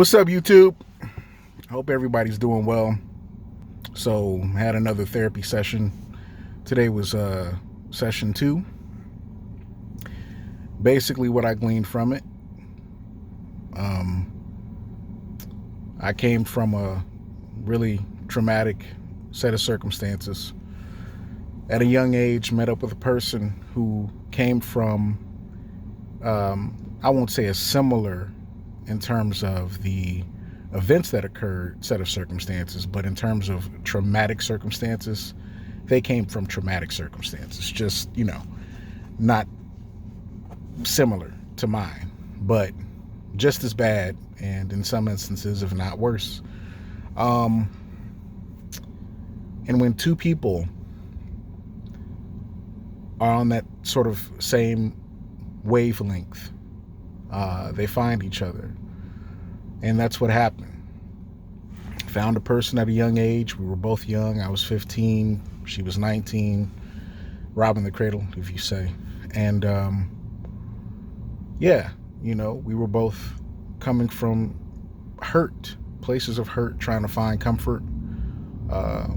What's up, YouTube? Hope everybody's doing well. So, had another therapy session. Today was session 2. Basically, what I gleaned from it, um, I came from a really traumatic set of circumstances. At a young age, met up with a person who came from, I won't say a similar in terms of the events that occurred set of circumstances, but in terms of traumatic circumstances, they came from traumatic circumstances, just, not similar to mine, but just as bad, and in some instances, if not worse. Um, and when two people are on that sort of same wavelength, they find each other. And that's what happened. Found a person at a young age. We were both young. I was 15. She was 19. Robbing the cradle, if you say. And yeah, we were both coming from hurt, places of hurt, trying to find comfort.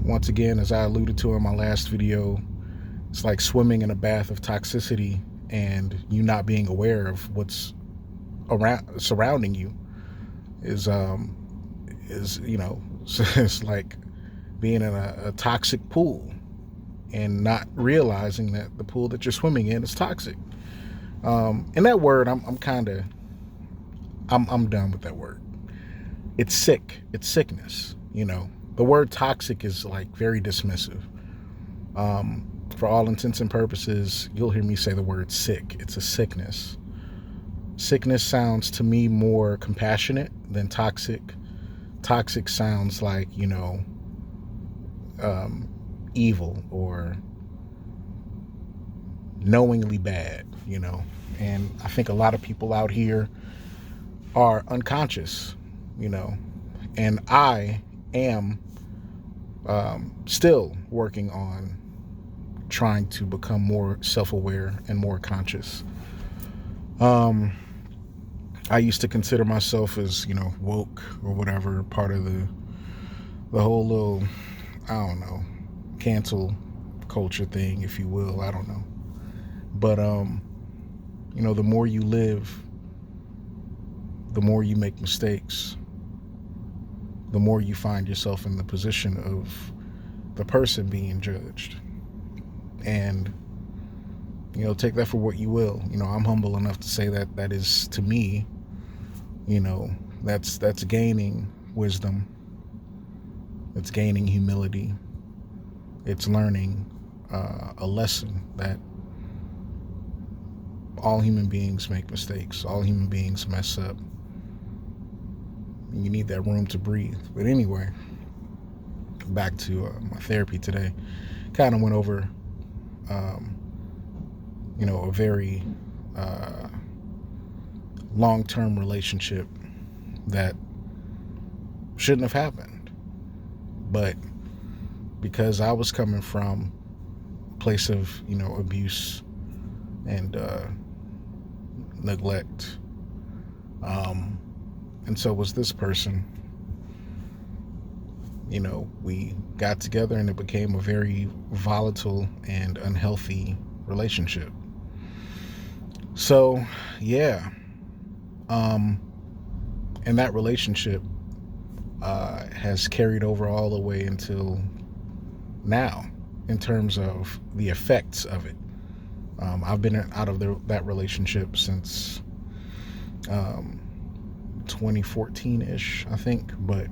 Once again, as I alluded to in my last video, it's like swimming in a bath of toxicity and you not being aware of what's around surrounding you is it's like being in a toxic pool and not realizing that the pool that you're swimming in is toxic. And that word, I'm done with that word. It's sick. It's sickness. The word toxic is like very dismissive. For all intents and purposes, you'll hear me say the word sick. It's a sickness. Sickness sounds to me more compassionate than toxic. Toxic sounds like, evil or knowingly bad, And I think a lot of people out here are unconscious, and I am still working on trying to become more self-aware and more conscious. I used to consider myself as, woke or whatever, part of the whole little, I don't know, cancel culture thing, if you will. I don't know. But, the more you live, the more you make mistakes, the more you find yourself in the position of the person being judged. And, take that for what you will. I'm humble enough to say that that is, to me, that's gaining wisdom. It's gaining humility. It's learning a lesson that all human beings make mistakes. All human beings mess up. You need that room to breathe. But anyway, back to my therapy today. Kind of went over, a very long-term relationship that shouldn't have happened. But because I was coming from a place of, abuse and neglect, and so was this person, we got together and it became a very volatile and unhealthy relationship. So, yeah. And that relationship has carried over all the way until now in terms of the effects of it. I've been out of that relationship since 2014-ish, I think. But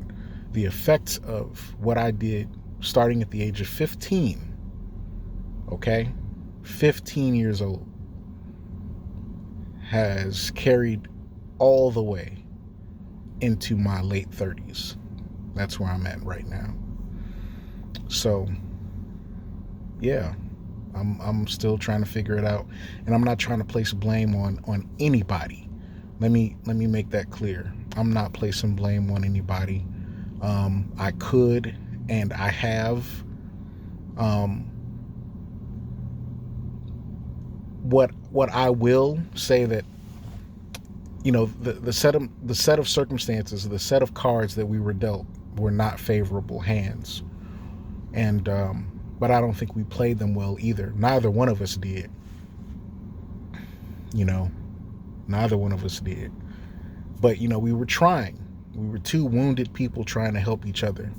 the effects of what I did starting at the age of 15, okay, 15 years old, has carried all the way into my late 30s. That's where I'm at right now. So, yeah, I'm still trying to figure it out, and I'm not trying to place blame on anybody. Let me make that clear. I'm not placing blame on anybody. I could, and I have. What I will say that the set of circumstances, the set of cards that we were dealt were not favorable hands, and but I don't think we played them well either. Neither one of us did. You know, neither one of us did. But we were trying. We were two wounded people trying to help each other.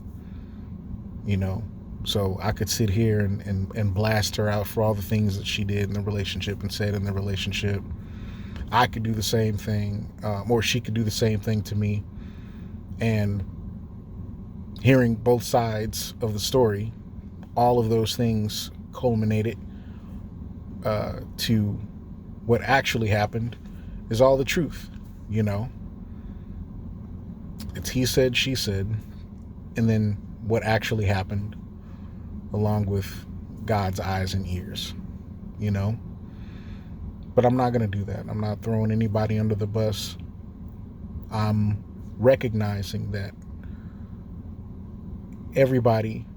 So I could sit here and blast her out for all the things that she did in the relationship and said in the relationship. I could do the same thing, or she could do the same thing to me. And hearing both sides of the story, all of those things culminated to what actually happened is all the truth. It's he said, she said, and then what actually happened, along with God's eyes and ears, But I'm not going to do that. I'm not throwing anybody under the bus. I'm recognizing that everybody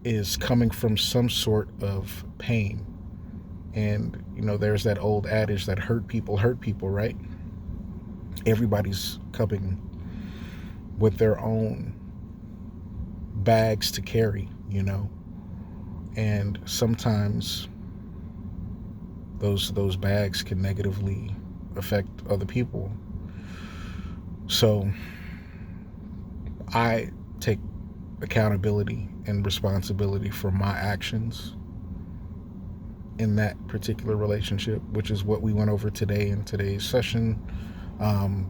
is coming from some sort of pain. And, there's that old adage that hurt people, right? Everybody's coming with their own bags to carry, and sometimes those bags can negatively affect other people. So I take accountability and responsibility for my actions in that particular relationship, which is what we went over today in today's session.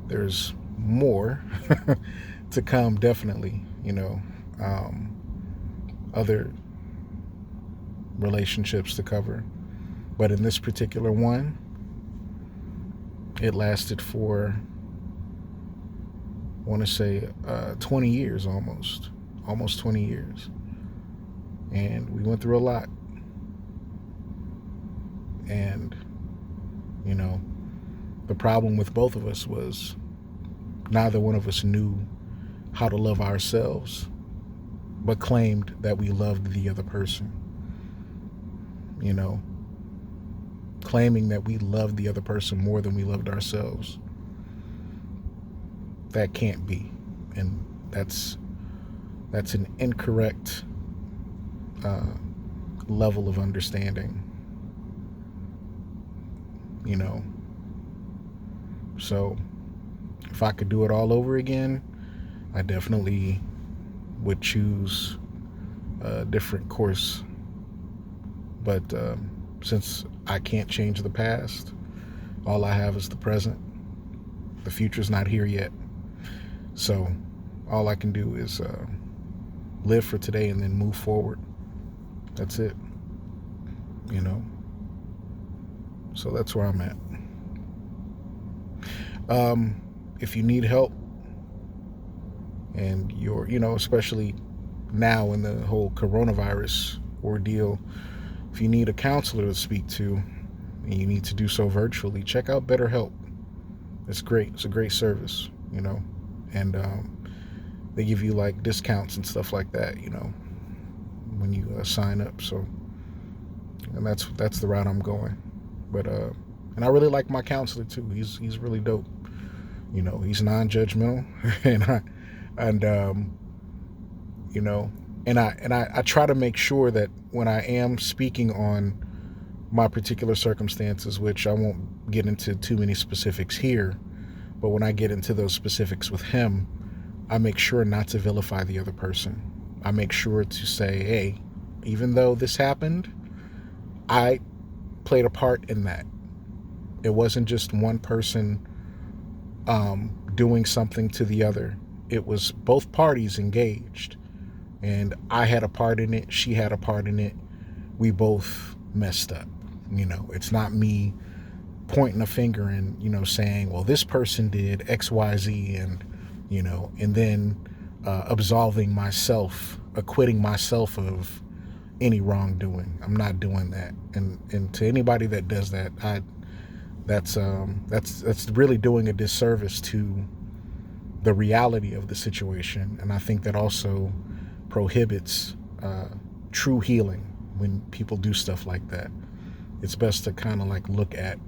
There's more to come, definitely, other relationships to cover. But in this particular one, it lasted for, I want to say, 20 years almost 20 years. And we went through a lot. And, the problem with both of us was neither one of us knew how to love ourselves, but claimed that we loved the other person. Claiming that we loved the other person more than we loved ourselves. That can't be. And that's an incorrect level of understanding. So if I could do it all over again, I definitely would choose a different course. But since I can't change the past, all I have is the present. The future's not here yet. So all I can do is live for today and then move forward. That's it. So that's where I'm at. If you need help, and you're, especially now in the whole coronavirus ordeal, if you need a counselor to speak to, and you need to do so virtually, check out BetterHelp. It's great. It's a great service, and they give you like discounts and stuff like that, when you sign up. So, and that's the route I'm going. But and I really like my counselor too. He's really dope. He's non-judgmental, and I try to make sure that when I am speaking on my particular circumstances, which I won't get into too many specifics here, but when I get into those specifics with him, I make sure not to vilify the other person. I make sure to say, hey, even though this happened, I played a part in that. It wasn't just one person doing something to the other. It was both parties engaged, and I had a part in it. She had a part in it. We both messed up. It's not me pointing a finger and, saying, well, this person did X, Y, Z, and, and then absolving myself, acquitting myself of any wrongdoing. I'm not doing that. And to anybody that does that, that's really doing a disservice to the reality of the situation. And I think that also prohibits true healing when people do stuff like that. It's best to kind of like look at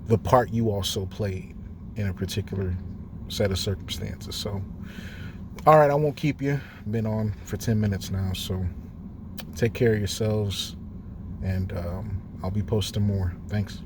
the part you also played in a particular set of circumstances. So, all right, I won't keep you. Been on for 10 minutes now, so take care of yourselves, and I'll be posting more. Thanks.